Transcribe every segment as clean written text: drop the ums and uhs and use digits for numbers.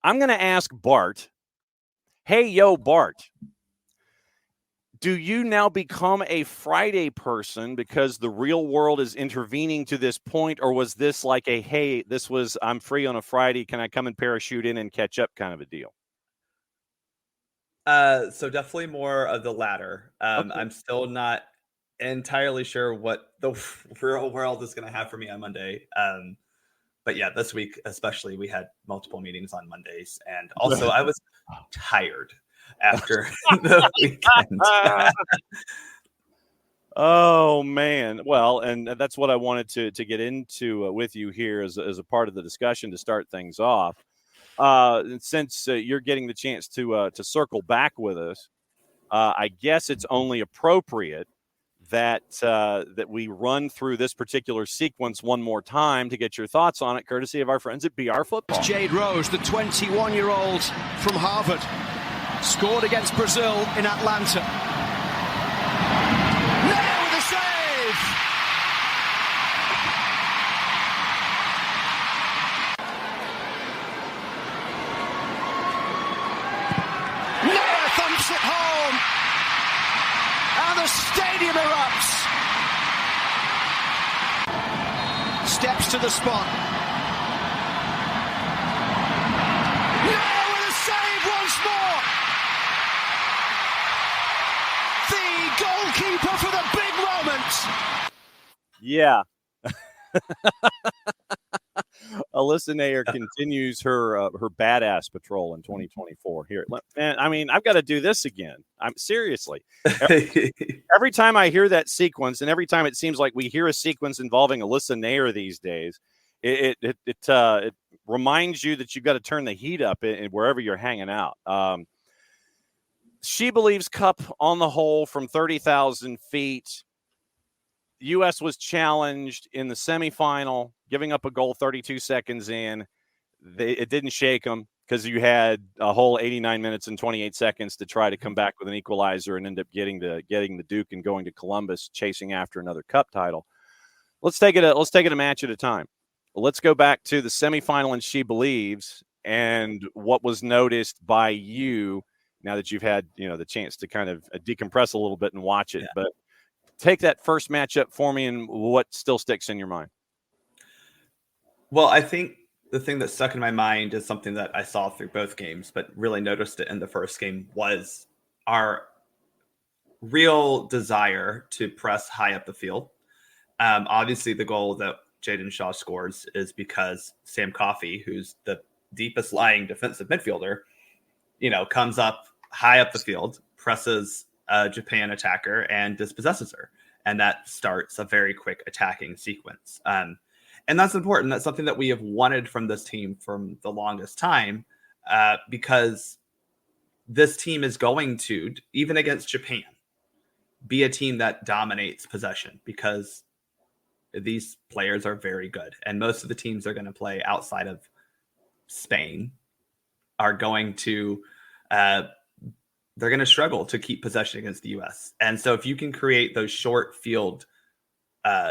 I'm going to ask Bart, hey, yo, Bart, do you now become a Friday person because the real world is intervening to this point, or was this like a, hey, I'm free on a Friday, can I come and parachute in and catch up kind of a deal? So definitely more of the latter. Okay. I'm still not entirely sure what the real world is going to have for me on Monday. But yeah, this week especially, we had multiple meetings on Mondays, and also I was tired after the weekend. Oh man. Well, and that's what I wanted to get into with you here as a part of the discussion to start things off. Since you're getting the chance to circle back with us, I guess it's only appropriate that we run through this particular sequence one more time to get your thoughts on it, courtesy of our friends at BR Football. Jade Rose, the 21-year-old from Harvard, scored against Brazil in Atlanta. Now with a save! Nair thumps it home! And the stadium erupts! Steps to the spot. Nair with a save once more! The goalkeeper for the big moment! Yeah. Alyssa Nair continues her badass patrol in 2024 here. And I mean, I've got to do this again. I'm seriously. Every time I hear that sequence, and every time it seems like we hear a sequence involving Alyssa Nair these days, it reminds you that you've got to turn the heat up in wherever you're hanging out. SheBelieves Cup on the whole from 30,000 feet. U.S. was challenged in the semifinal, giving up a goal 32 seconds in. It didn't shake them because you had a whole 89 minutes and 28 seconds to try to come back with an equalizer and end up getting the Duke and going to Columbus, chasing after another cup title. Let's take it a match at a time. Let's go back to the semifinal in SheBelieves and what was noticed by you now that you've had the chance to kind of decompress a little bit and watch it. Yeah. But take that first matchup for me and what still sticks in your mind. Well, I think the thing that stuck in my mind is something that I saw through both games, but really noticed it in the first game, was our real desire to press high up the field. Obviously, the goal that Jaden Shaw scores is because Sam Coffey, who's the deepest lying defensive midfielder, comes up high up the field, presses a Japan attacker and dispossesses her. And that starts a very quick attacking sequence. And that's important. That's something that we have wanted from this team from the longest time, because this team is going to, even against Japan, be a team that dominates possession because these players are very good. And most of the teams they're going to play outside of Spain are going to they're going to struggle to keep possession against the U.S. And so if you can create those short field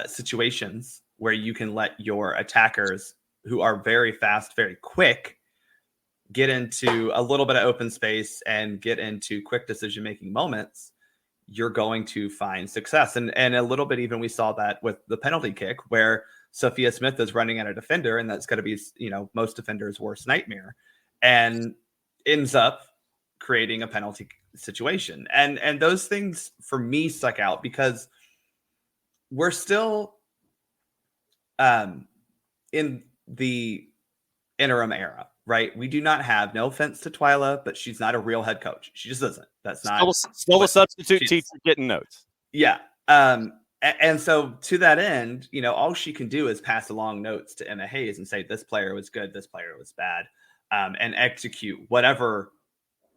situations where you can let your attackers, who are very fast, very quick, get into a little bit of open space and get into quick decision-making moments, you're going to find success. And a little bit even we saw that with the penalty kick where Sophia Smith is running at a defender, and that's going to be, most defenders' worst nightmare, and ends up creating a penalty situation. And those things for me stuck out because we're still in the interim era, right? We do not have, no offense to Twila, but she's not a real head coach. She just isn't. That's not still a substitute teacher getting notes. Yeah. And so to that end, all she can do is pass along notes to Emma Hayes and say, this player was good, this player was bad, and execute whatever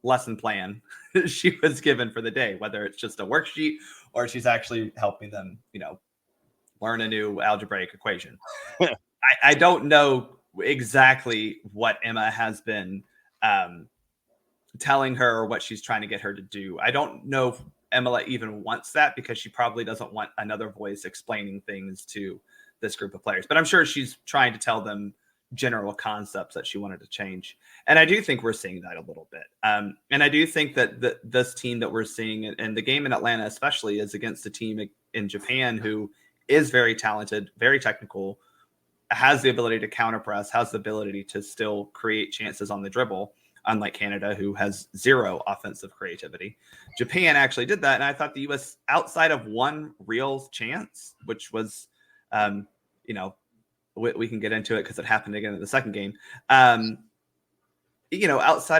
lesson plan she was given for the day, whether it's just a worksheet or she's actually helping them, learn a new algebraic equation. I don't know exactly what Emma has been telling her or what she's trying to get her to do. I don't know if Emma even wants that because she probably doesn't want another voice explaining things to this group of players. But I'm sure she's trying to tell them general concepts that she wanted to change. And I do think we're seeing that a little bit. And I do think that this team that we're seeing, and the game in Atlanta especially, is against a team in Japan who is very talented, very technical, has the ability to counter press, has the ability to still create chances on the dribble, unlike Canada, who has zero offensive creativity. Japan actually did that. And I thought the U.S., outside of one real chance, which was, we can get into it because it happened again in the second game. Outside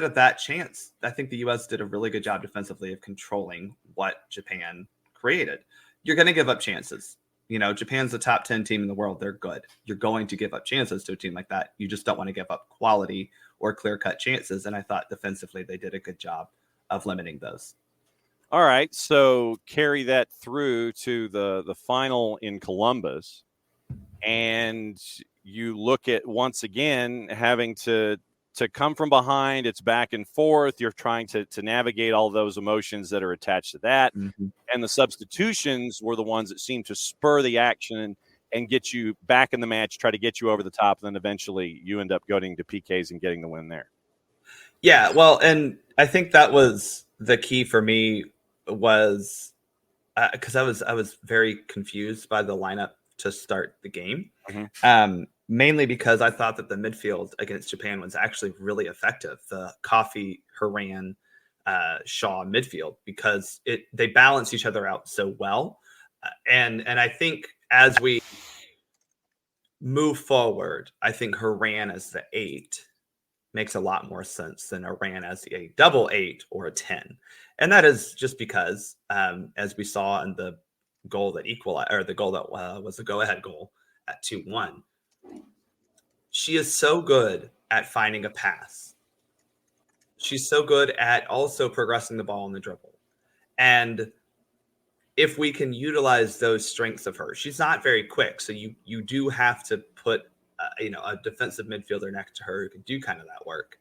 of that chance, I think the U.S. did a really good job defensively of controlling what Japan created. You're going to give up chances. Japan's the top 10 team in the world. They're good. You're going to give up chances to a team like that. You just don't want to give up quality or clear-cut chances. And I thought defensively they did a good job of limiting those. All right, so carry that through to the final in Columbus, and you look at, once again, having to come from behind. It's back and forth. You're trying to navigate all those emotions that are attached to that. Mm-hmm. And the substitutions were the ones that seemed to spur the action and get you back in the match, try to get you over the top. And then eventually you end up going to PKs and getting the win there. Yeah, well, and I think that was the key for me, was because I was very confused by the lineup to start the game. Mm-hmm. Mainly because I thought that the midfield against Japan was actually really effective. The Coffey, Haran, Shaw midfield, because they balance each other out so well. And I think as we move forward, I think Haran as the 8 makes a lot more sense than Haran as a double 8 or a 10. And that is just because, as we saw in the goal that the goal that was the go-ahead goal at 2-1, she is so good at finding a pass. She's so good at also progressing the ball in the dribble. And if we can utilize those strengths of her, she's not very quick. So you do have to put, a defensive midfielder next to her who can do kind of that work.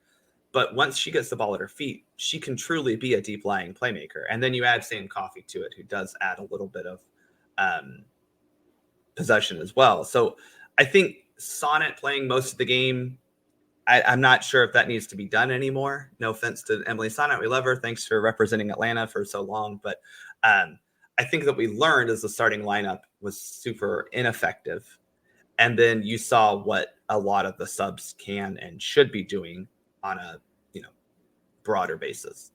But once she gets the ball at her feet, she can truly be a deep lying playmaker. And then you add Sam Coffey to it, who does add a little bit of possession as well. So I think Sonnet playing most of the game, I'm not sure if that needs to be done anymore. No offense to Emily Sonnet. We love her. Thanks for representing Atlanta for so long. But I think that we learned as the starting lineup was super ineffective. And then you saw what a lot of the subs can and should be doing on a broader basis.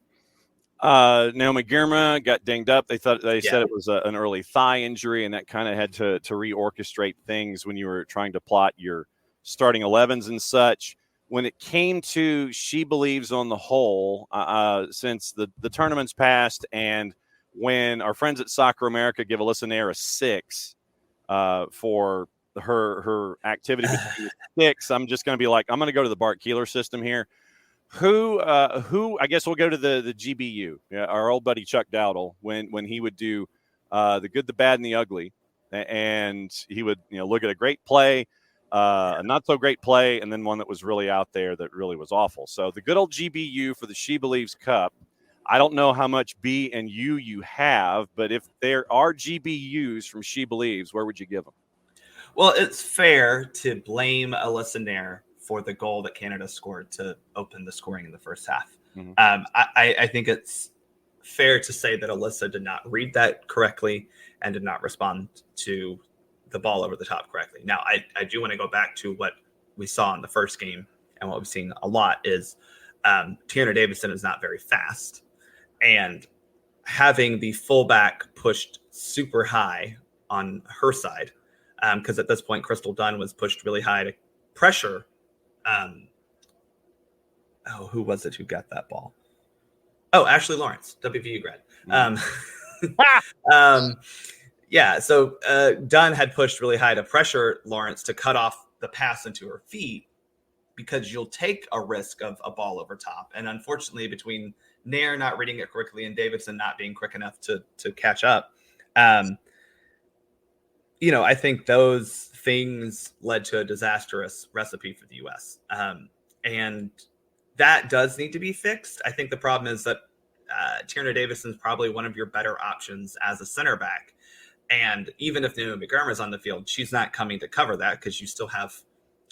Naomi Girma got dinged up. They said it was an early thigh injury, and that kind of had to reorchestrate things when you were trying to plot your starting 11s and such. When it came to SheBelieves on the whole, since the tournament's passed, and when our friends at Soccer America give Alyssa Nair a 6 for her activity between 6, I'm just going to be like, I'm going to go to the Bart Keeler system here. Who I guess we'll go to the GBU, our old buddy Chuck Dowdle, when he would do the good, the bad, and the ugly, and he would look at a great play, a not so great play, and then one that was really out there that really was awful. So the good old GBU for the SheBelieves Cup. I don't know how much B and U you have, but if there are GBUs from SheBelieves, where would you give them? Well, it's fair to blame Alyssa Nair for the goal that Canada scored to open the scoring in the first half. Mm-hmm. I think it's fair to say that Alyssa did not read that correctly and did not respond to the ball over the top correctly. Now, I do want to go back to what we saw in the first game, and what we've seen a lot is Tiana Davidson is not very fast. And having the fullback pushed super high on her side, because at this point, Crystal Dunn was pushed really high to pressure. Who was it who got that ball? Oh, Ashley Lawrence, WVU grad. So Dunn had pushed really high to pressure Lawrence to cut off the pass into her feet, because you'll take a risk of a ball over top. And unfortunately, between Nair not reading it correctly and Davidson not being quick enough to catch up, I think those things led to a disastrous recipe for the U.S. And that does need to be fixed. I think the problem is that Tiana Davidson is probably one of your better options as a center back. And even if Naomi Girma is on the field, she's not coming to cover that, because you still have,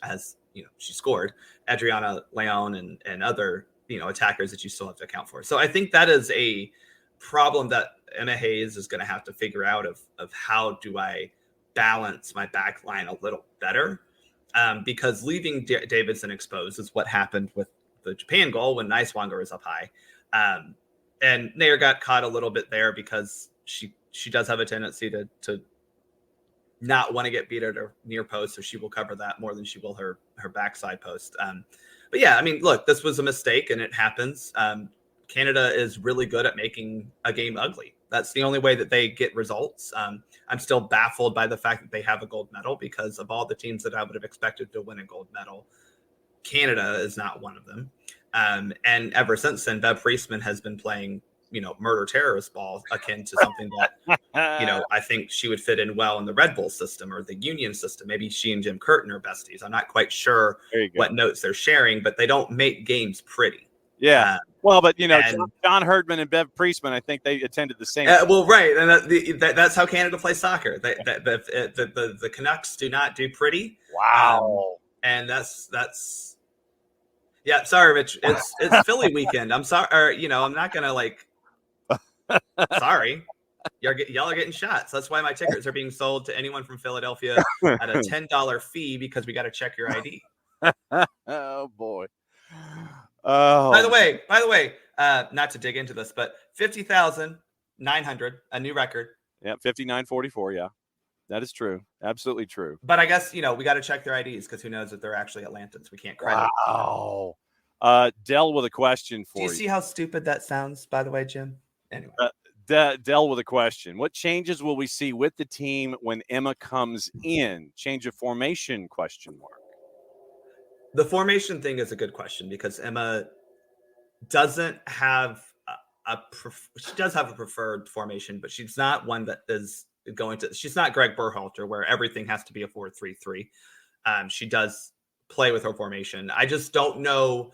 as she scored, Adriana Leon and other, attackers that you still have to account for. So I think that is a problem that Emma Hayes is going to have to figure out of how do I balance my back line a little better, because leaving Davidson exposed is what happened with the Japan goal when Niswanger was up high. And Nair got caught a little bit there because she does have a tendency to not want to get beat at her near post, so she will cover that more than she will her backside post. But yeah, I mean, look, this was a mistake and it happens. Canada is really good at making a game ugly. That's the only way that they get results. I'm still baffled by the fact that they have a gold medal, because of all the teams that I would have expected to win a gold medal, Canada is not one of them. And ever since then, Bev Priestman has been playing, murder terrorist ball, akin to something that, I think she would fit in well in the Red Bull system or the Union system. Maybe she and Jim Curtin are besties. I'm not quite sure what notes they're sharing, but they don't make games pretty. Yeah. Well, but John Herdman and Bev Priestman, I think they attended the same. Well, right, and that's how Canada plays soccer. The Canucks do not do pretty. Wow. And that's. Yeah, sorry, Rich. It's Philly weekend. I'm sorry. Or, I'm not gonna sorry. Y'all are getting shots. That's why my tickets are being sold to anyone from Philadelphia at a $10 fee, because we got to check your ID. Oh boy. Oh. By the way, not to dig into this, but 50,900, a new record. Yeah, 59.44. Yeah, that is true. Absolutely true. But I guess, we got to check their IDs, because who knows if they're actually Atlantans. We can't credit. Wow. Dell with a question for you. Do you see how stupid that sounds, by the way, Jim? Anyway. Dell with a question. What changes will we see with the team when Emma comes in? Change of formation, question mark. The formation thing is a good question, because Emma doesn't have she does have a preferred formation, but she's not one that is she's not Greg Berhalter, where everything has to be a 4-3-3. She does play with her formation. I just don't know.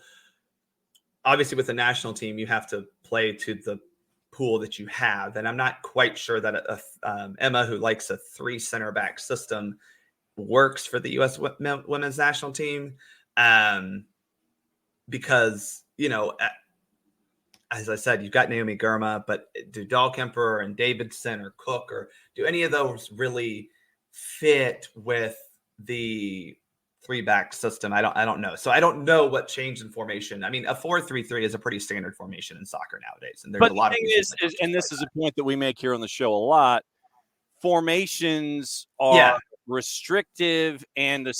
Obviously, with the national team, you have to play to the pool that you have, and I'm not quite sure that Emma, who likes a 3 center back system, works for the U.S. women's national team, because as I said, you've got Naomi Girma, but do Dahlkemper and Davidson or Cook, or do any of those really fit with the 3-back system? I don't know. So I don't know what changed in formation. I mean, a 4-3-3 is a pretty standard formation in soccer nowadays, and there's a lot of. And this is a point that we make here on the show a lot. Formations are restrictive, and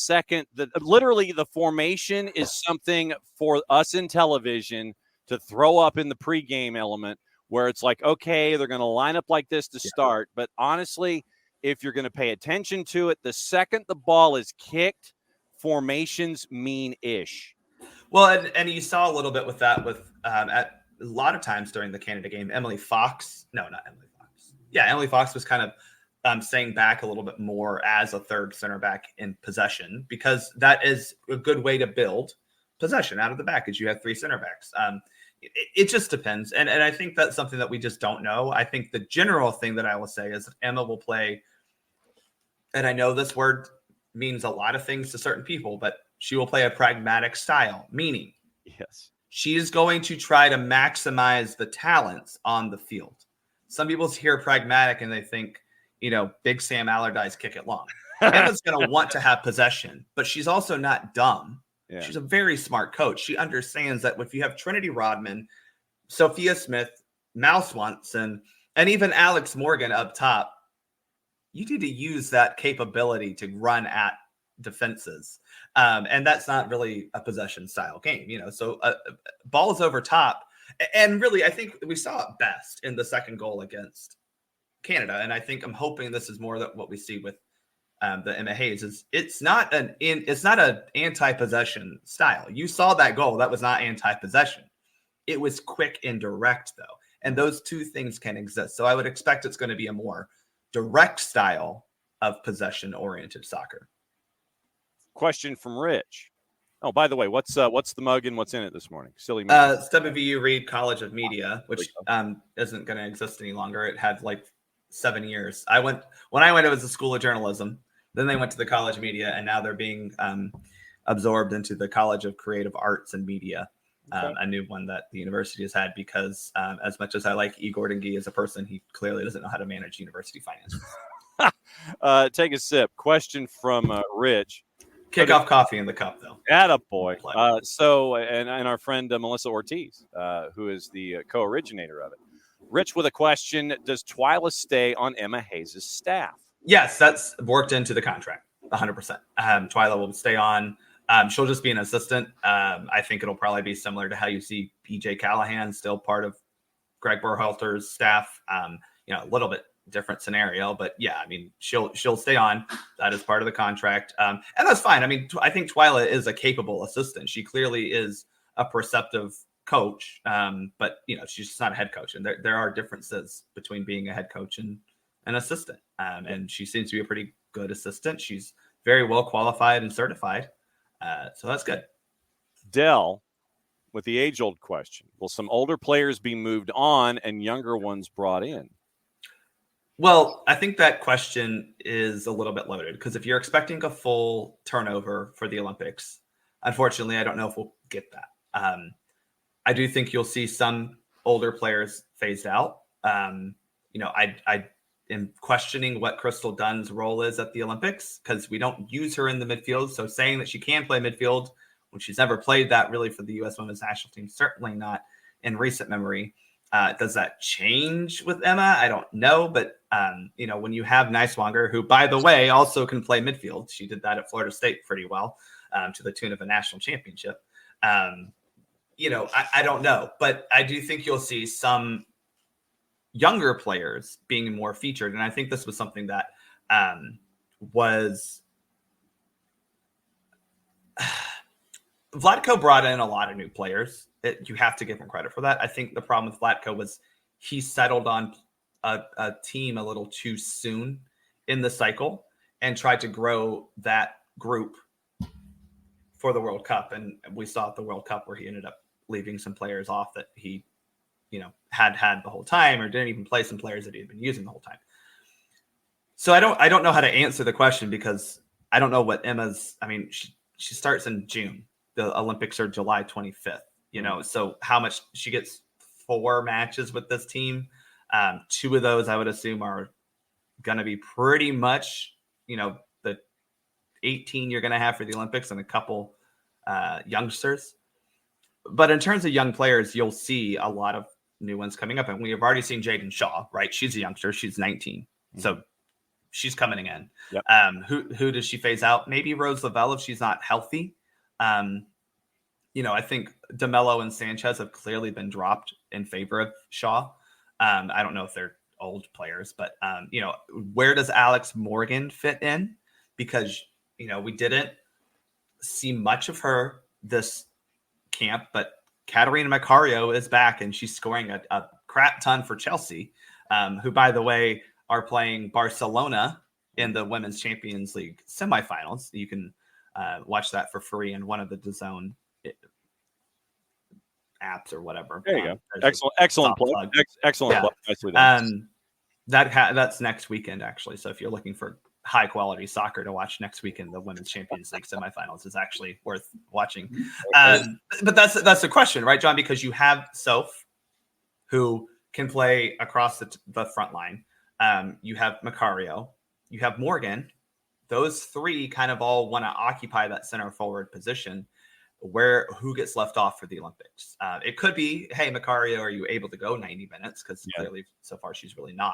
literally the formation is something for us in television to throw up in the pregame element, where it's like, okay, they're going to line up like this to start. But honestly, if you're going to pay attention to it, the second the ball is kicked, formations mean ish. Well, and you saw a little bit with that at a lot of times during the Canada game. Emily Fox was kind of staying back a little bit more as a third center back in possession, because that is a good way to build possession out of the back, as you have 3 center backs. It just depends. And I think that's something that we just don't know. I think the general thing that I will say is that Emma will play, and I know this word means a lot of things to certain people, but she will play a pragmatic style, meaning she is going to try to maximize the talents on the field. Some people hear pragmatic and they think, Big Sam Allardyce kick it long. Emma's going to want to have possession, but she's also not dumb. Yeah. She's a very smart coach. She understands that if you have Trinity Rodman, Sophia Smith, Mal Swanson, and even Alex Morgan up top, you need to use that capability to run at defenses. And that's not really a possession style game, So balls over top. And really, I think we saw it best in the second goal against Canada. And I'm hoping this is more than what we see with the Emma Hayes. It's not an anti-possession style. You saw that goal. That was not anti-possession. It was quick and direct, though. And those two things can exist. So I would expect it's going to be a more direct style of possession-oriented soccer. Question from Rich. Oh, by the way, what's the mug and what's in it this morning? Silly mug. It's WVU Reed College of Media, which isn't going to exist any longer. It had 7 years. When I went, it was a school of journalism. Then they went to the College of Media, and now they're being absorbed into the College of Creative Arts and Media, a new one that the university has had, because as much as I like Igor Dingy as a person, he clearly doesn't know how to manage university finances. Take a sip. Question from Rich. Kickoff coffee in the cup, though. Attaboy. And our friend Melissa Ortiz, who is the co-originator of it. Rich with a question: does Twila stay on Emma Hayes' staff? Yes, that's worked into the contract, 100%. Twila will stay on. She'll just be an assistant. I think it'll probably be similar to how you see PJ Callahan, still part of Greg Berhalter's staff. A little bit different scenario, but yeah, I mean, she'll stay on. That is part of the contract, and that's fine. I mean, I think Twila is a capable assistant. She clearly is a perceptive coach, but she's just not a head coach, and there are differences between being a head coach and an assistant. And she seems to be a pretty good assistant. She's very well qualified and certified, so that's good. Dell, with the age-old question: will some older players be moved on and younger ones brought in? Well, I think that question is a little bit loaded, because if you're expecting a full turnover for the Olympics, unfortunately, I don't know if we'll get that. I do think you'll see some older players phased out. I am questioning what Crystal Dunn's role is at the Olympics, because we don't use her in the midfield. So saying that she can play midfield when she's never played that really for the U.S. women's national team, certainly not in recent memory. Does that change with Emma? I don't know. But, when you have Neiswanger, who, by the way, also can play midfield, she did that at Florida State pretty well, to the tune of a national championship. I don't know. But I do think you'll see some younger players being more featured. And I think this was something that was Vlatko brought in a lot of new players. You have to give him credit for that. I think the problem with Vlatko was he settled on a team a little too soon in the cycle and tried to grow that group for the World Cup. And we saw at the World Cup where he ended up leaving some players off that he, had the whole time, or didn't even play some players that he had been using the whole time. So I don't know how to answer the question, because I don't know what Emma's, she starts in June. The Olympics are July 25th. So how much she gets? 4 matches with this team. 2 of those I would assume are going to be pretty much, the 18 you're going to have for the Olympics, and a couple youngsters. But in terms of young players, you'll see a lot of new ones coming up. And we have already seen Jaden Shaw, right? She's a youngster. She's 19. Mm-hmm. So she's coming in. Yep. Who does she phase out? Maybe Rose Lavelle if she's not healthy. I think DeMello and Sanchez have clearly been dropped in favor of Shaw. I don't know if they're old players, but, where does Alex Morgan fit in? Because, we didn't see much of her this camp, but Katarina Macario is back, and she's scoring a crap ton for Chelsea, who, by the way, are playing Barcelona in the Women's Champions League semifinals. You can watch that for free in one of the DAZN apps or whatever. There you go. Excellent plug. Excellent plug. That's next weekend, actually. So if you're looking for high quality soccer to watch next weekend, the Women's Champions League semifinals is actually worth watching. But that's the question, right, John? Because you have Soph, who can play across the front line. You have Macario. You have Morgan. Those 3 kind of all want to occupy that center forward position. Who gets left off for the Olympics? It could be, hey, Macario, are you able to go 90 minutes? Because clearly so far she's really not.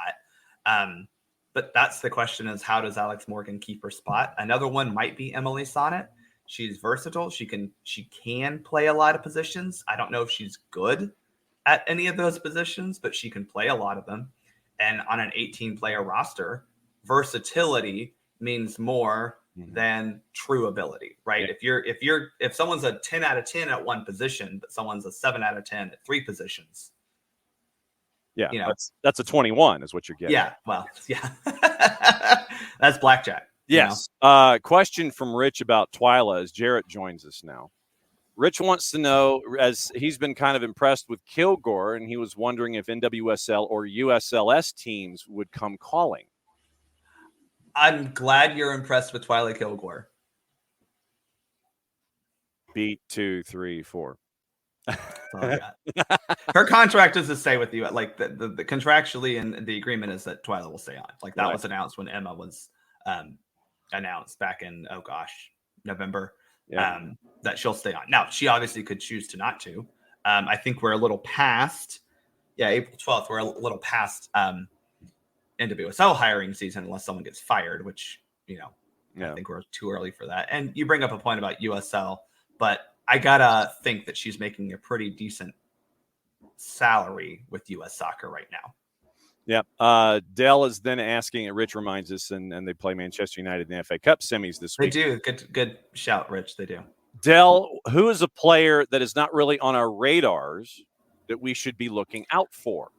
But that's the question, is how does Alex Morgan keep her spot? Another one might be Emily Sonnet. She's versatile. She can play a lot of positions. I don't know if she's good at any of those positions, but she can play a lot of them. And on an 18-player roster, versatility means more than true ability, right? Yeah. If someone's a 10 out of 10 at one position, but someone's a 7 out of 10 at 3 positions. Yeah, that's a 21 is what you're getting. Yeah, well, yeah. That's blackjack. Yes. Question from Rich about Twila as Jarrett joins us now. Rich wants to know, as he's been kind of impressed with Kilgore, and he was wondering if NWSL or USLS teams would come calling. I'm glad you're impressed with Twila Kilgore. beat 2, 3, 4. That's all I got. Her contract is to stay with you. Like the contractually, and the agreement is that Twila will stay on. Like that was announced when Emma was announced back in November. That she'll stay on. Now she obviously could choose to not to. I think we're a little past. Yeah, April 12th. We're a little past NWSL hiring season unless someone gets fired, which I think we're too early for that. And you bring up a point about USL, but I gotta think that she's making a pretty decent salary with U.S. Soccer right now. Yeah. Dell is then asking, Rich reminds us, and they play Manchester United in the FA Cup semis this week. They do. Good shout, Rich. They do. Dell, who is a player that is not really on our radars that we should be looking out for?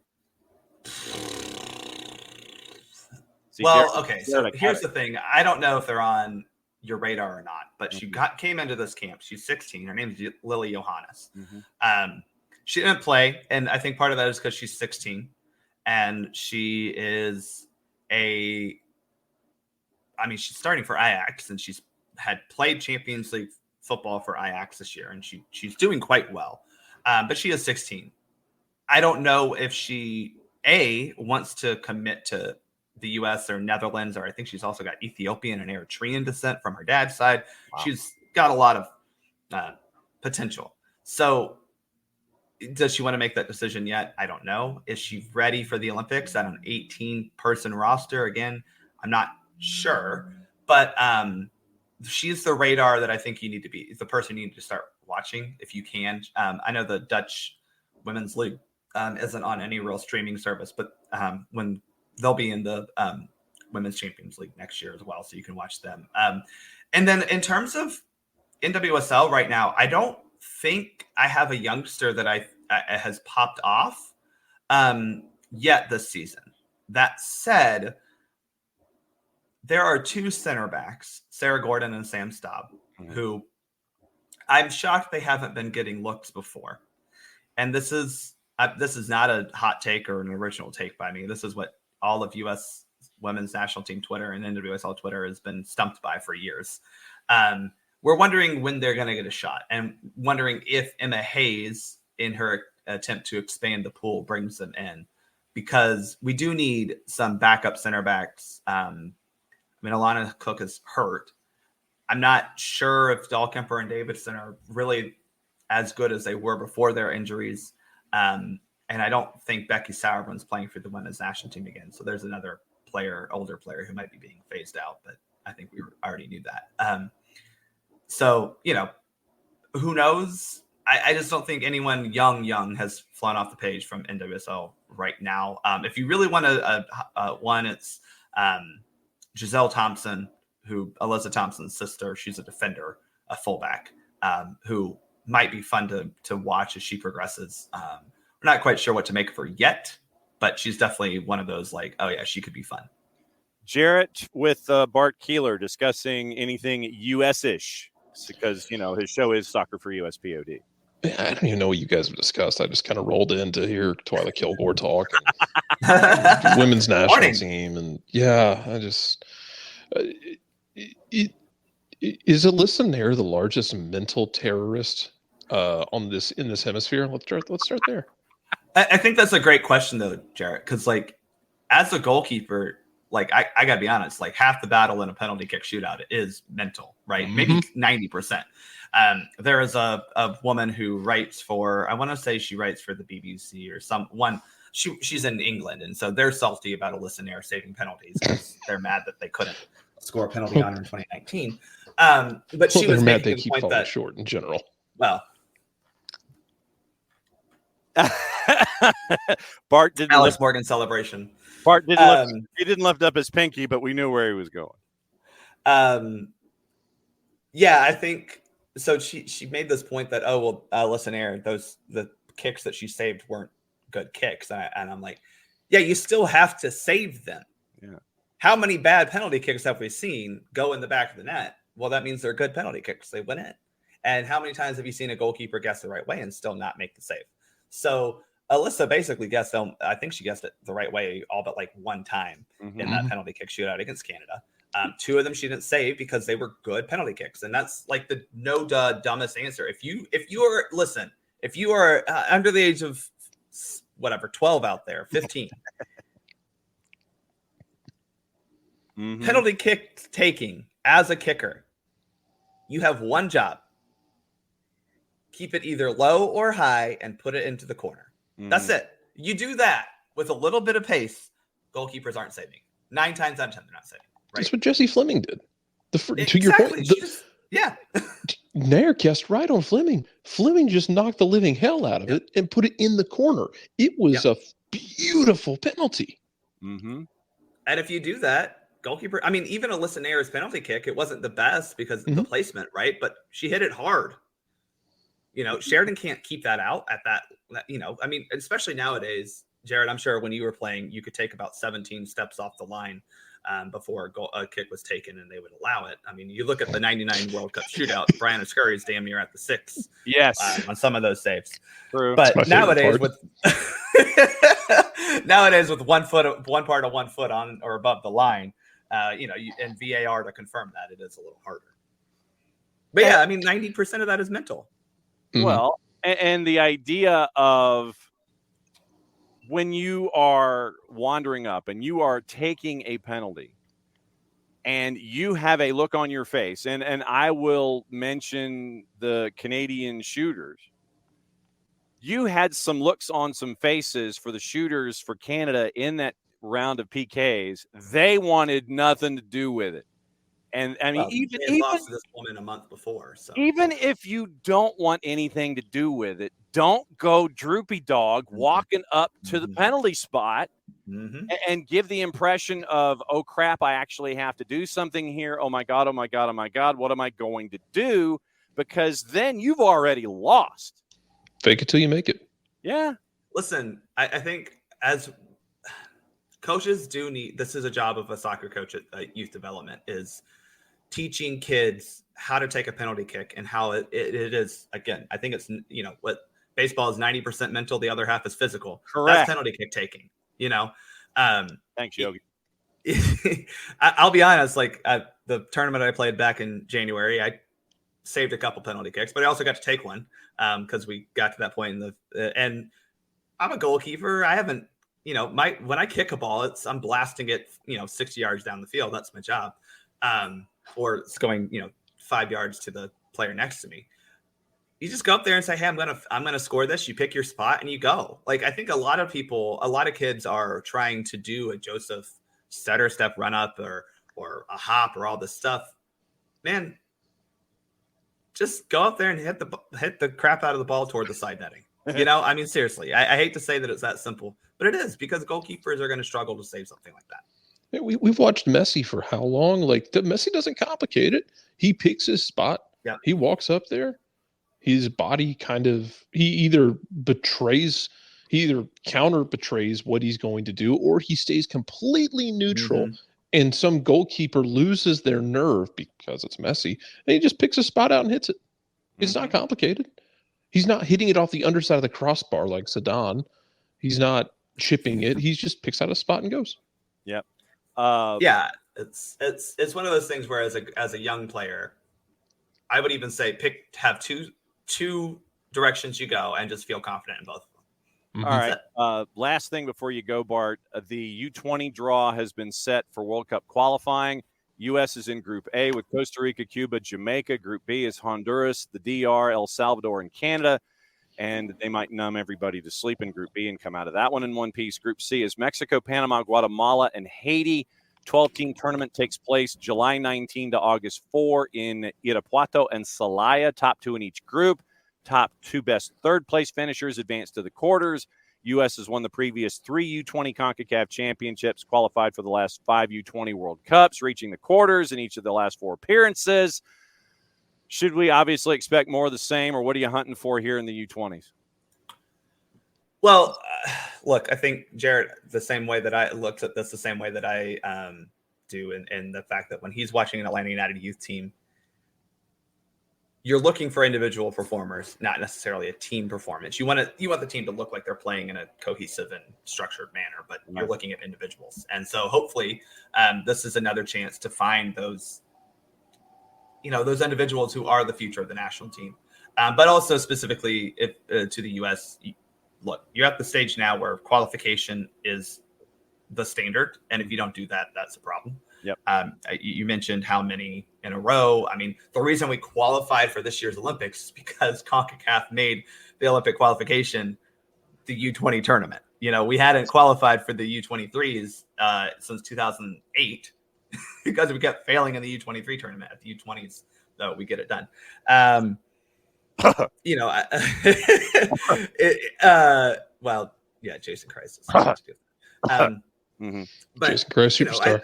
Okay. So here's the thing. I don't know if they're on your radar or not, but she came into this camp. She's 16. Her name is Lily Johannes. She didn't play, and I think part of that is because she's 16, and she is she's starting for Ajax, and she's had played Champions League football for Ajax this year, and she's doing quite well. But she is 16. I don't know if she wants to commit to the U.S. or Netherlands, or I think she's also got Ethiopian and Eritrean descent from her dad's side. Wow. She's got a lot of potential. So does she want to make that decision yet? I don't know. Is she ready for the Olympics on an 18-person roster? Again, I'm not sure. But she's the radar that I think you need to be. The person you need to start watching if you can. I know the Dutch Women's League isn't on any real streaming service, but when they'll be in the Women's Champions League next year as well, so you can watch them. And then in terms of NWSL right now, I don't think I have a youngster that has popped off yet this season. That said, there are two center backs, Sarah Gordon and Sam Staub, who I'm shocked they haven't been getting looks before. And this is not a hot take or an original take by me. This is what all of U.S. women's national team Twitter and NWSL Twitter has been stumped by for years. We're wondering when they're going to get a shot, and wondering if Emma Hayes, in her attempt to expand the pool, brings them in, because we do need some backup center backs. Alana Cook is hurt. I'm not sure if Dahlkemper and Davidson are really as good as they were before their injuries. And I don't think Becky Sauerbrun's playing for the women's national team again. So there's another older player who might be being phased out, but I think we already knew that. So, who knows? I just don't think anyone young has flown off the page from NWSL right now. If you really want one, it's Giselle Thompson, Alyssa Thompson's sister. She's a defender, a fullback, who might be fun to watch as she progresses. We're not quite sure what to make of her yet, but she's definitely one of those she could be fun. Jarrett with Bart Keeler discussing anything U.S.-ish, because, his show is Soccer for USPOD. I don't even know what you guys have discussed. I just kind of rolled in to hear Twila Kilgore talk and women's national team. And I just is Alyssa Nair the largest mental terrorist in this hemisphere? Let's start there. I think that's a great question though, Jarrett, because as a goalkeeper, I gotta be honest, half the battle in a penalty kick shootout is mental, right? Maybe 90%. There is a woman who writes for, I want to say she writes for the BBC or someone. She's in England, and so they're salty about Alyssa Nair saving penalties because they're mad that they couldn't score a penalty on her in 2019. But she was mad they making keep the point falling that short in general. Well, Bart didn't Alex Morgan celebration. Bart didn't he didn't lift up his pinky, but we knew where he was going. I think so. She made this point that Alyssa Nair, the kicks that she saved weren't good kicks, and I'm like, yeah, you still have to save them. Yeah. How many bad penalty kicks have we seen go in the back of the net? Well, that means they're good penalty kicks. They went in. And how many times have you seen a goalkeeper guess the right way and still not make the save? So Alyssa basically guessed, I think she guessed it the right way all but one time in that penalty kick shootout against Canada. 2 of them she didn't save because they were good penalty kicks, and that's like the dumbest answer. If you are under the age of 12 out there, 15, penalty kick taking as a kicker, you have one job: keep it either low or high and put it into the corner. That's it. You do that with a little bit of pace, goalkeepers aren't saving. 9 times out of 10, they're not saving. Right? That's what Jesse Fleming did. To your point, Nair guessed right on Fleming. Fleming just knocked the living hell out of it and put it in the corner. It was a beautiful penalty. And if you do that, goalkeeper, I mean, even Alyssa Nair's penalty kick, it wasn't the best because of the placement, right? But she hit it hard. Sheridan can't keep that out at that, I mean, especially nowadays, Jared, I'm sure when you were playing, you could take about 17 steps off the line before a kick was taken and they would allow it. I mean, you look at the 99 World Cup shootout, Brian Scurry is damn near at the 6. Yes. On some of those saves. True. But nowadays with one part of 1 foot on or above the line, and VAR to confirm that, it is a little harder. But yeah, I mean, 90% of that is mental. Well, and the idea of when you are wandering up and you are taking a penalty and you have a look on your face, and I will mention the Canadian shooters. You had some looks on some faces for the shooters for Canada in that round of PKs. They wanted nothing to do with it. And I mean, even lost to this woman a month before. So even if you don't want anything to do with it, don't go droopy dog walking up to the penalty spot and give the impression of, oh crap, I actually have to do something here. Oh my God, oh my God, oh my God. What am I going to do? Because then you've already lost. Fake it till you make it. Yeah. Listen, I think as coaches do need, this is a job of a soccer coach at youth development, is teaching kids how to take a penalty kick and how it is, again, I think it's, what baseball is 90% mental, the other half is physical. Correct. That's penalty kick taking, Thanks, Yogi. I'll be honest, like at the tournament I played back in January, I saved a couple penalty kicks, but I also got to take one because we got to that point in and I'm a goalkeeper. I haven't, when I kick a ball, I'm blasting it, 60 yards down the field. That's my job. Or it's going, 5 yards to the player next to me. You just go up there and say, hey, I'm gonna score this. You pick your spot and you go. Like, I think a lot of kids are trying to do a Joseph stutter step run up or a hop or all this stuff. Man, just go up there and hit the crap out of the ball toward the side netting. I mean, seriously, I hate to say that it's that simple, but it is, because goalkeepers are going to struggle to save something like that. Yeah, we've watched Messi for how long? Like, Messi doesn't complicate it. He picks his spot. Yeah. He walks up there. His body he either counter betrays what he's going to do, or he stays completely neutral. And some goalkeeper loses their nerve because it's Messi, and he just picks a spot out and hits it. It's not complicated. He's not hitting it off the underside of the crossbar like Zidane. He's not chipping it. He just picks out a spot and goes. Yep. It's one of those things where as a young player, I would even say have two directions you go and just feel confident in both of them. All right. Last thing before you go, Bart, the U20 draw has been set for World Cup qualifying. U.S. is in Group A with Costa Rica, Cuba, Jamaica. Group B is Honduras, the DR, El Salvador, and Canada. And they might numb everybody to sleep in Group B and come out of that one in one piece. Group C is Mexico, Panama, Guatemala, and Haiti. 12-team tournament takes place July 19 to August 4 in Irapuato and Celaya. Top 2 in each group. Top 2 best third-place finishers advance to the quarters. U.S. has won the previous 3 U20 CONCACAF championships, qualified for the last 5 U20 World Cups, reaching the quarters in each of the last 4 appearances. Should we obviously expect more of the same, or what are you hunting for here in the U20s? Well, look, I think, Jared, the same way that I looked at this, the same way that I do in the fact that when he's watching an Atlanta United youth team, you're looking for individual performers, not necessarily a team performance. You want the team to look like they're playing in a cohesive and structured manner, but you're looking at individuals. And so hopefully this is another chance to find those, those individuals who are the future of the national team. But also specifically to the U.S., look, you're at the stage now where qualification is the standard. And if you don't do that, that's a problem. Yep. You mentioned how many in a row. I mean, the reason we qualified for this year's Olympics is because CONCACAF made the Olympic qualification the U20 tournament. We hadn't qualified for the U23s since 2008 because we kept failing in the U23 tournament. At the U20s, though, we get it done. Well, yeah, Jason Christ. But Jason Christ, superstar.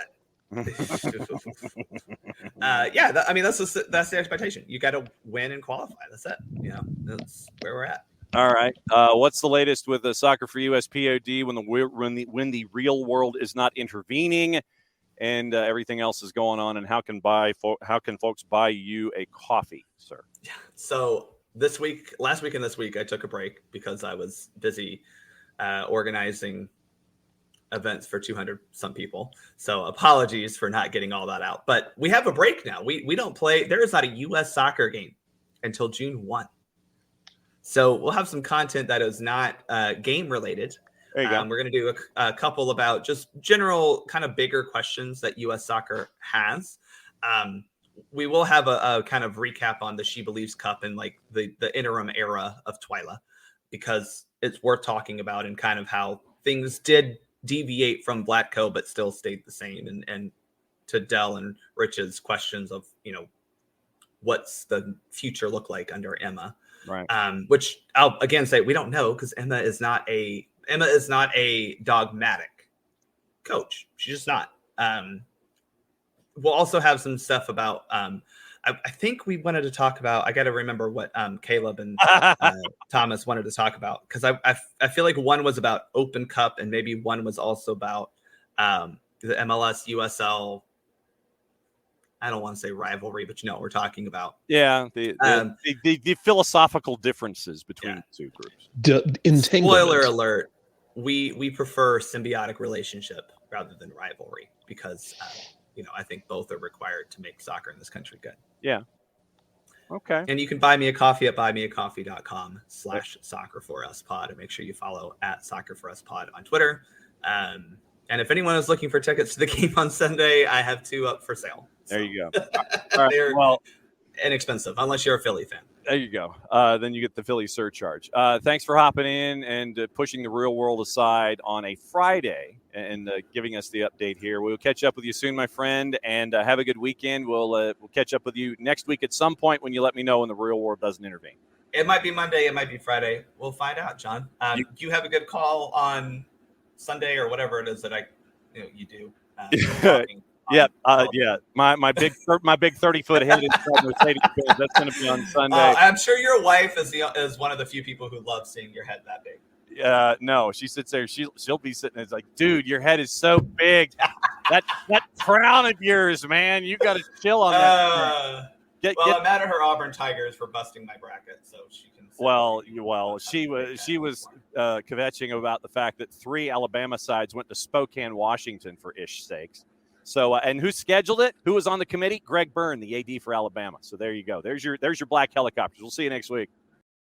That's the expectation. You got to win and qualify. That's it. That's where we're at. All right. What's the latest with the Soccer for USPOD when the real world is not intervening, and everything else is going on? And how can folks buy you a coffee, sir? Yeah. So last week and this week, I took a break because I was busy organizing events for 200 some people. So apologies for not getting all that out, but we have a break now. We don't play. There is not a U.S. soccer game until June 1. So we'll have some content that is not game related. There you go. We're going to do a couple about just general kind of bigger questions that U.S. soccer has. We will have a kind of recap on the SheBelieves Cup and like the interim era of Twila, because it's worth talking about and kind of how things did deviate from Blatko but still stayed the same, and to Dell and Rich's questions of what's the future look like under Emma, right? Which I'll again say we don't know, because Emma is not a dogmatic coach. She's just not. We'll also have some stuff about I think we wanted to talk about, I got to remember what Caleb and Thomas wanted to talk about, because I feel like one was about Open Cup and maybe one was also about the MLS, USL. I don't want to say rivalry, but what we're talking about. Yeah, the philosophical differences between the two groups. Spoiler alert, we prefer symbiotic relationship rather than rivalry, because I think both are required to make soccer in this country good. Yeah. Okay. And you can buy me a coffee at buymeacoffee.com/SoccerForUSPod, and make sure you follow at SoccerForUSPod on Twitter. And if anyone is looking for tickets to the game on Sunday, I have 2 up for sale. So. There you go. All right. They're inexpensive, unless you're a Philly fan. There you go. Then you get the Philly surcharge. Thanks for hopping in and pushing the real world aside on a Friday and giving us the update here. We'll catch up with you soon, my friend, and have a good weekend. We'll catch up with you next week at some point when you let me know when the real world doesn't intervene. It might be Monday. It might be Friday. We'll find out, John. You have a good call on Sunday or whatever it is that you do. Yeah. My big 30-foot head inside Mercedes-Benz. That's going to be on Sunday. I'm sure your wife is one of the few people who love seeing your head that big. No, she sits there. She'll be sitting there. It's like, dude, your head is so big. that crown of yours, man. You got to chill on that. I'm mad at her Auburn Tigers for busting my bracket, so she can. She was kvetching about the fact that 3 Alabama sides went to Spokane, Washington for ish sakes. So, and who scheduled it? Who was on the committee? Greg Byrne, the AD for Alabama. So there you go. There's your black helicopters. We'll see you next week.